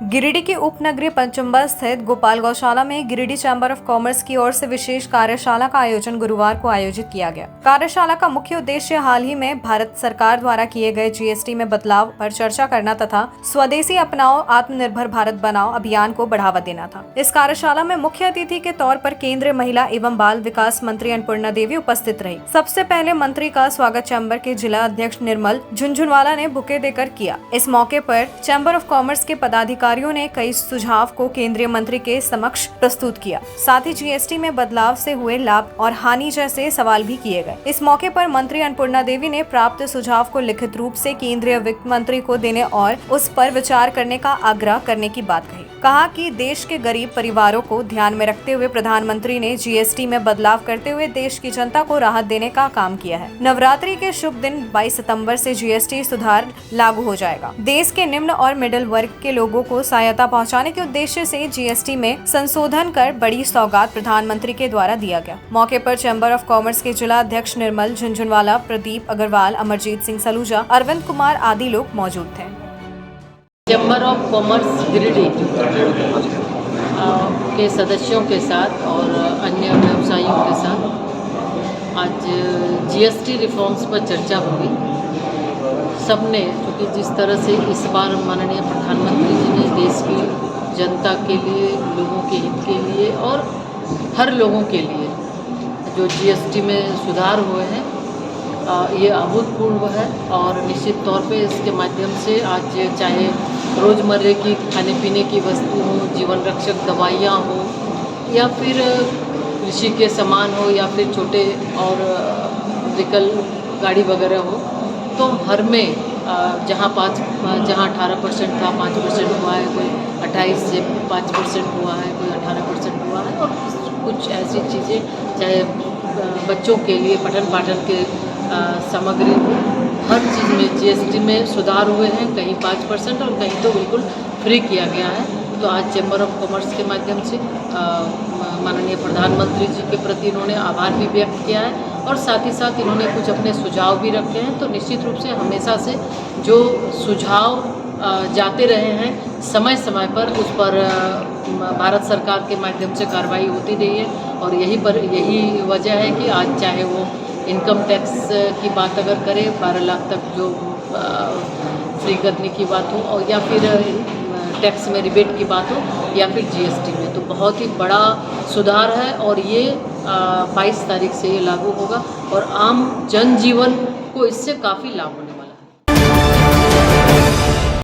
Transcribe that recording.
गिरिडीह के उपनगरीय पंचुम्बा स्थित गोपाल गौशाला में गिरिडीह चैम्बर ऑफ कॉमर्स की ओर से विशेष कार्यशाला का आयोजन गुरुवार को आयोजित किया गया। कार्यशाला का मुख्य उद्देश्य हाल ही में भारत सरकार द्वारा किए गए जीएसटी में बदलाव पर चर्चा करना तथा स्वदेशी अपनाओ आत्मनिर्भर भारत बनाओ अभियान को बढ़ावा देना था। इस कार्यशाला में मुख्य अतिथि के तौर पर केंद्रीय महिला एवं बाल विकास मंत्री अन्नपूर्णा देवी उपस्थित रही। सबसे पहले मंत्री का स्वागत चैम्बर के जिला अध्यक्ष निर्मल झुनझुनवाला ने बुके देकर किया। इस मौके पर चैम्बर ऑफ कॉमर्स के पदाधिकारी ने कई सुझाव को केंद्रीय मंत्री के समक्ष प्रस्तुत किया। साथ ही जीएसटी में बदलाव से हुए लाभ और हानि जैसे सवाल भी किए गए। इस मौके पर मंत्री अन्नपूर्णा देवी ने प्राप्त सुझाव को लिखित रूप से केंद्रीय वित्त मंत्री को देने और उस पर विचार करने का आग्रह करने की बात कही। कहा कि देश के गरीब परिवारों को ध्यान में रखते हुए प्रधानमंत्री ने जीएसटी में बदलाव करते हुए देश की जनता को राहत देने का काम किया है। नवरात्रि के शुभ दिन 22 सितंबर से जीएसटी सुधार लागू हो जाएगा। देश के निम्न और मिडिल वर्ग के लोगों को सहायता पहुंचाने के उद्देश्य से जीएसटी में संशोधन कर बड़ी सौगात प्रधानमंत्री के द्वारा दिया गया। मौके पर चैम्बर ऑफ कॉमर्स के जिला अध्यक्ष निर्मल झुनझुनवाला, प्रदीप अग्रवाल, अमरजीत सिंह सलूजा, अरविंद कुमार आदि लोग मौजूद थे। चैम्बर ऑफ कॉमर्स गिरिडीह के सदस्यों के साथ और अन्य व्यवसायियों के साथ आज जीएसटी रिफॉर्म्स पर चर्चा हुई। सबने, क्योंकि जिस तरह से इस बार माननीय प्रधानमंत्री जी ने देश की जनता के लिए, लोगों के हित के लिए और हर लोगों के लिए जो जीएसटी में सुधार हुए हैं, ये अभूतपूर्व है। और निश्चित तौर पे इसके माध्यम से आज चाहे रोज़मर्रे की खाने पीने की वस्तु हो, जीवन रक्षक दवाइयाँ हो, या फिर कृषि के सामान हो, या फिर छोटे और व्हीकल गाड़ी वगैरह हो, तो हर में जहाँ 18% था 5% हुआ है, कोई 28 से 5% हुआ है, कोई 18% हुआ है। और कुछ ऐसी चीज़ें चाहे बच्चों के लिए पठन पाठन के सामग्री, हर चीज़ में जीएसटी में सुधार हुए हैं। कहीं 5% और कहीं तो बिल्कुल फ्री किया गया है। तो आज चैम्बर ऑफ कॉमर्स के माध्यम से माननीय प्रधानमंत्री जी के प्रति इन्होंने आभार भी व्यक्त किया है और साथ ही साथ इन्होंने कुछ अपने सुझाव भी रखे हैं। तो निश्चित रूप से हमेशा से जो सुझाव जाते रहे हैं, समय समय पर उस पर भारत सरकार के माध्यम से कार्रवाई होती रही है। और यही वजह है कि आज चाहे वो इनकम टैक्स की बात अगर करें, 12 लाख तक जो फ्री करने की बात हो, और या फिर टैक्स में रिबेट की बात हो, या फिर जीएसटी में, तो बहुत ही बड़ा सुधार है। और ये 22 तारीख से ये लागू होगा और आम जनजीवन को इससे काफ़ी लाभ होगा।